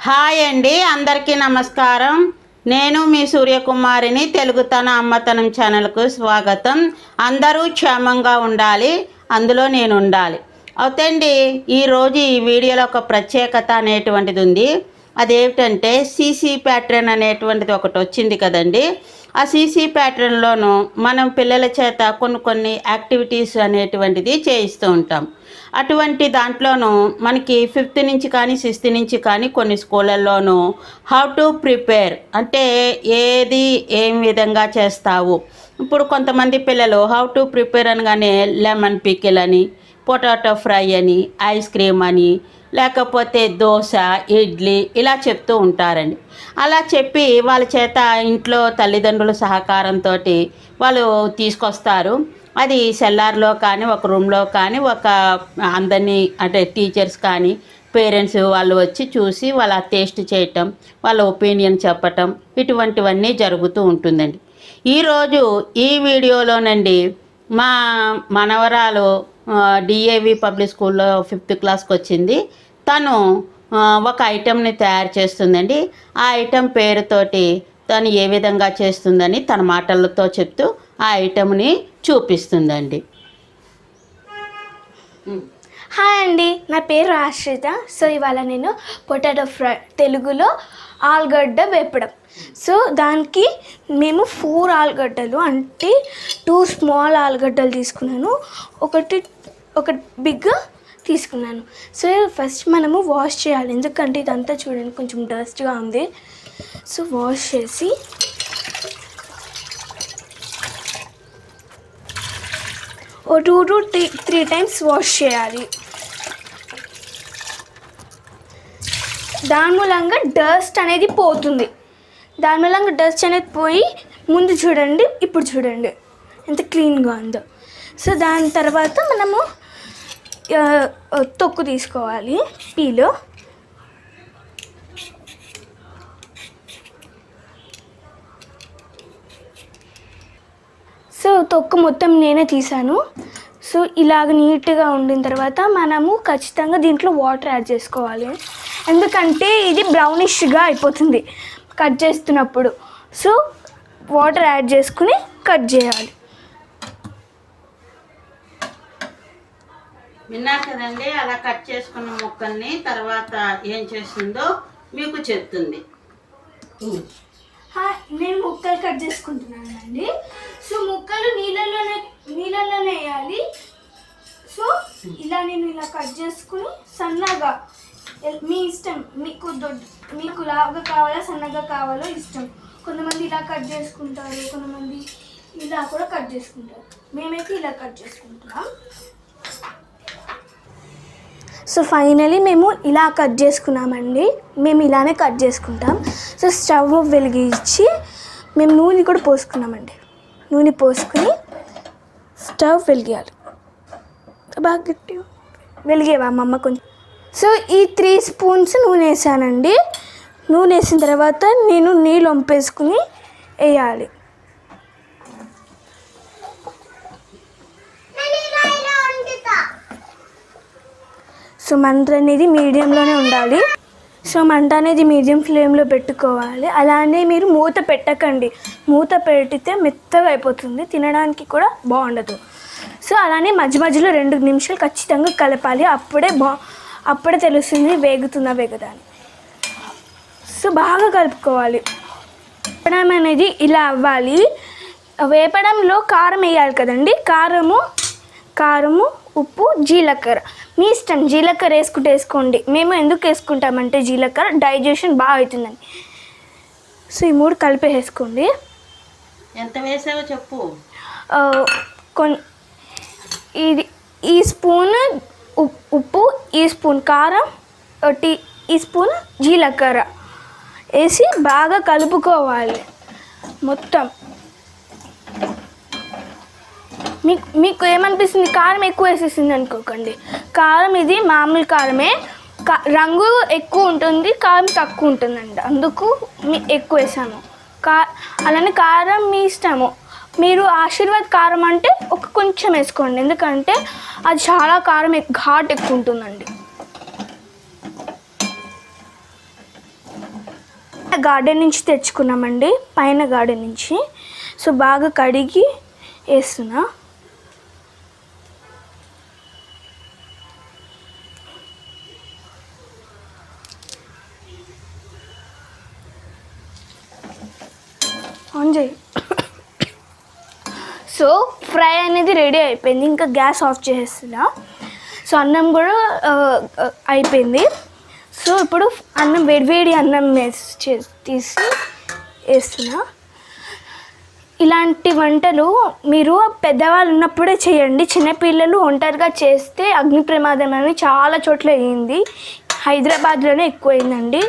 Hi అండి, అందరికీ నమస్కారం. నేను మీ సూర్యకుమారిని. తెలుగుతన అమ్మతనం ఛానల్కు స్వాగతం. అందరూ క్షేమంగా ఉండాలి, అందులో నేను ఉండాలి. అవుతండి, ఈరోజు ఈ వీడియోలో ఒక ప్రత్యేకత అనేటువంటిది ఉంది. అదేమిటంటే సీసీ ప్యాటర్న్ అనేటువంటిది ఒకటి వచ్చింది కదండి. ఆ సీసీ ప్యాటర్న్లోనూ మనం పిల్లల చేత కొన్ని యాక్టివిటీస్ అనేటువంటిది చేయిస్తూ ఉంటాం. అటువంటి దాంట్లోనూ మనకి 5th నుంచి కానీ 6th నుంచి కానీ కొన్ని స్కూళ్ళల్లోనూ హౌ టు ప్రిపేర్ అంటే ఏం విధంగా చేస్తావు. ఇప్పుడు కొంతమంది పిల్లలు హౌ టు ప్రిపేర్ అనగానే లెమన్ పికిల్ అని, పొటాటో ఫ్రై అని, ఐస్ క్రీమ్ అని, లేకపోతే దోశ, ఇడ్లీ ఇలా చెప్తూ ఉంటారండి. అలా చెప్పి వాళ్ళ చేత ఇంట్లో తల్లిదండ్రుల సహకారంతో వాళ్ళు తీసుకొస్తారు. అది సెల్లార్లో కానీ ఒక రూమ్లో కానీ అందరినీ అంటే టీచర్స్ కానీ పేరెంట్స్ వాళ్ళు వచ్చి చూసి వాళ్ళ టేస్ట్ చేయటం, వాళ్ళ ఒపీనియన్ చెప్పటం, ఇటువంటివన్నీ జరుగుతూ ఉంటుందండి. ఈరోజు ఈ వీడియోలోనండి మా మనవరాలు డిఏవి పబ్లిక్ స్కూల్లో 5th క్లాస్కి వచ్చింది. తను ఒక ఐటెంని తయారు చేస్తుందండి. ఆ ఐటెం పేరుతోటి తను ఏ విధంగా చేస్తుందని తన మాటలతో చెప్తూ ఆ ఐటెంని చూపిస్తుందండి. హాయ్ అండి, నా పేరు ఆశ్రిత. సో ఇవాళ నేను పొటాటో ఫ్రై, తెలుగులో ఆలుగడ్డ వేపడం. సో దానికి మేము 4 ఆలుగడ్డలు అంటే 2 స్మాల్ ఆలుగడ్డలు తీసుకున్నాను, ఒక బిగ్ తీసుకున్నాను. సో ఫస్ట్ మనము వాష్ చేయాలి, ఎందుకంటే ఇదంతా చూడండి కొంచెం డస్ట్గా ఉంది. సో వాష్ చేసి ఓ 2 to 3 టైమ్స్ వాష్ చేయాలి. దాని మూలంగా డస్ట్ అనేది పోతుంది. దాని మూలంగా డస్ట్ అనేది పోయి ముందు చూడండి, ఇప్పుడు చూడండి ఎంత క్లీన్గా ఉందో. సో దాని తర్వాత మనము తొక్కు తీసుకోవాలి, పీలు. సో తొక్కు మొత్తం నేనే తీసాను. సో ఇలాగ నీట్గా ఉండిన తర్వాత మనము ఖచ్చితంగా దీంట్లో వాటర్ యాడ్ చేసుకోవాలి, ఎందుకంటే ఇది బ్రౌనిష్గా అయిపోతుంది కట్ చేస్తున్నప్పుడు. సో వాటర్ యాడ్ చేసుకుని కట్ చేయాలి. విన్నారు కదండి, అలా కట్ చేసుకున్న ముక్కల్ని తర్వాత ఏం చేస్తుందో మీకు చెప్తుంది. నేను ముక్కలు కట్ చేసుకుంటున్నానండి. సో ముక్కలు నీళ్ళల్లోనే వేయాలి. సో ఇలా నేను ఇలా కట్ చేసుకుని సన్నగా, మీ ఇష్టం, మీకు లావుగా కావాలా సన్నగా కావాలో ఇష్టం. కొంతమంది ఇలా కట్ చేసుకుంటారు, కొంతమంది ఇలా కూడా కట్ చేసుకుంటారు. మేమైతే ఇలా కట్ చేసుకుంటున్నాం. సో ఫైనలీ మేము ఇలా కట్ చేసుకున్నామండి. మేము ఇలానే కట్ చేసుకుంటాం. సో స్టవ్ వెలిగించి మేము నూనె కూడా పోసుకున్నామండి. నూనె పోసుకుని స్టవ్ వెలిగేయాలి. బాగా గట్టిగా వెలిగేవా అమ్మ కొంచెం. సో ఈ 3 స్పూన్స్ నూనె వేసానండి. నూనె వేసిన తర్వాత నేను నీళ్ళు వంపేసుకుని వేయాలి. సో మంట అనేది మీడియంలోనే ఉండాలి. సో మంట అనేది మీడియం ఫ్లేమ్లో పెట్టుకోవాలి. అలానే మీరు మూత పెట్టకండి, మూత పెడితే మెత్తగా అయిపోతుంది, తినడానికి కూడా బాగుండదు. సో అలానే మధ్యలో 2 నిమిషాలు ఖచ్చితంగా కలపాలి. అప్పుడే తెలుస్తుంది వేగుతుందా వేగదా అని. సో బాగా కలుపుకోవాలి. వేపడం అనేది ఇలా అవ్వాలి. వేపడంలో కారం వేయాలి కదండి. కారము, ఉప్పు, జీలకర్ర మీ ఇష్టం. జీలకర్ర వేసుకోండి. మేము ఎందుకు వేసుకుంటామంటే జీలకర్ర డైజెషన్ బాగా అవుతుందని. సో ఈ 3 కలిపేసుకోండి. ఎంత వేసావో చెప్పు. ఈ స్పూన్ ఉప్పు, ఈ స్పూన్ కారం, ఈ స్పూన్ జీలకర్ర వేసి బాగా కలుపుకోవాలి మొత్తం. మీకు ఏమనిపిస్తుంది, కారం ఎక్కువ వేసేసింది అనుకోకండి. కారం ఇది మామూలు కారమే, రంగు ఎక్కువ ఉంటుంది, కారం తక్కువ ఉంటుందండి, అందుకు ఎక్కువ వేసాము. అలానే కారం మీ ఇష్టము. మీరు ఆశీర్వాద్ కారం అంటే కొంచెం వేసుకోండి, ఎందుకంటే అది చాలా కారం ఘాట్ ఎక్కువ ఉంటుందండి. గార్డెన్ నుంచి తెచ్చుకున్నామండి, పైన గార్డెన్ నుంచి. సో బాగా కడిగి వేస్తున్నా. ఆన్ చేయి. సో ఫ్రై అనేది రెడీ అయిపోయింది, ఇంకా గ్యాస్ ఆఫ్ చేసేస్తున్నా. సో అన్నం కూడా అయిపోయింది. సో ఇప్పుడు అన్నం వేడివేడి అన్నం తీసి వేస్తున్నా. ఇలాంటి వంటలు మీరు పెద్దవాళ్ళు ఉన్నప్పుడే చేయండి. చిన్నపిల్లలు ఒంటరిగా చేస్తే అగ్ని ప్రమాదం అని చాలా చోట్ల అయ్యింది. హైదరాబాద్లోనే ఎక్కువ అయిందండి.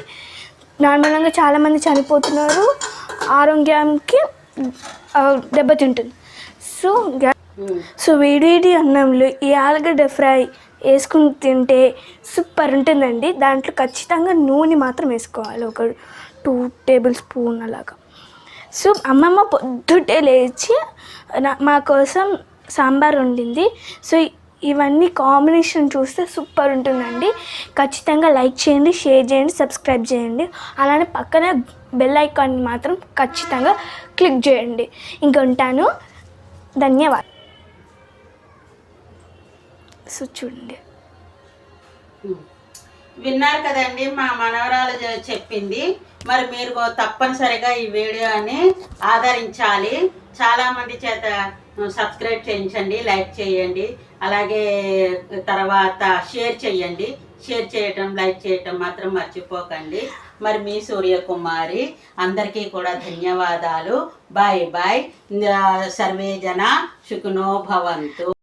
నార్మల్గా చాలామంది చనిపోతున్నారు, ఆరోగ్యానికి దెబ్బతింటుంది. సో వేడి అన్నంలో ఈ ఆలుగడ్డ ఫ్రై వేసుకుని తింటే సూపర్ ఉంటుందండి. దాంట్లో ఖచ్చితంగా నూనె మాత్రం వేసుకోవాలి, 2 టేబుల్ స్పూన్ అలాగా. సో అమ్మమ్మ పొద్దుటే లేచి మా కోసం సాంబార్ వండింది. సో ఇవన్నీ కాంబినేషన్ చూస్తే సూపర్ ఉంటుందండి. ఖచ్చితంగా లైక్ చేయండి, షేర్ చేయండి, సబ్స్క్రైబ్ చేయండి. అలానే పక్కన బెల్ ఐకాన్ మాత్రం ఖచ్చితంగా క్లిక్ చేయండి. ఇంక ఉంటాను, ధన్యవాదాలు. సో చూడండి, విన్నారు కదండి మా మనవరాలు చెప్పింది. మరి మీరు తప్పనిసరిగా ఈ వీడియోని ఆదరించాలి. చాలామంది చేత సబ్స్క్రైబ్ చేయించండి, లైక్ చేయండి, అలాగే తర్వాత షేర్ చేయండి. షేర్ చేయటం, లైక్ చేయటం మాత్రం మర్చిపోకండి. మరి మీ సూర్యకుమారి, అందరికీ కూడా ధన్యవాదాలు. Bye bye. సర్వే జన సుఖినో భవంతు.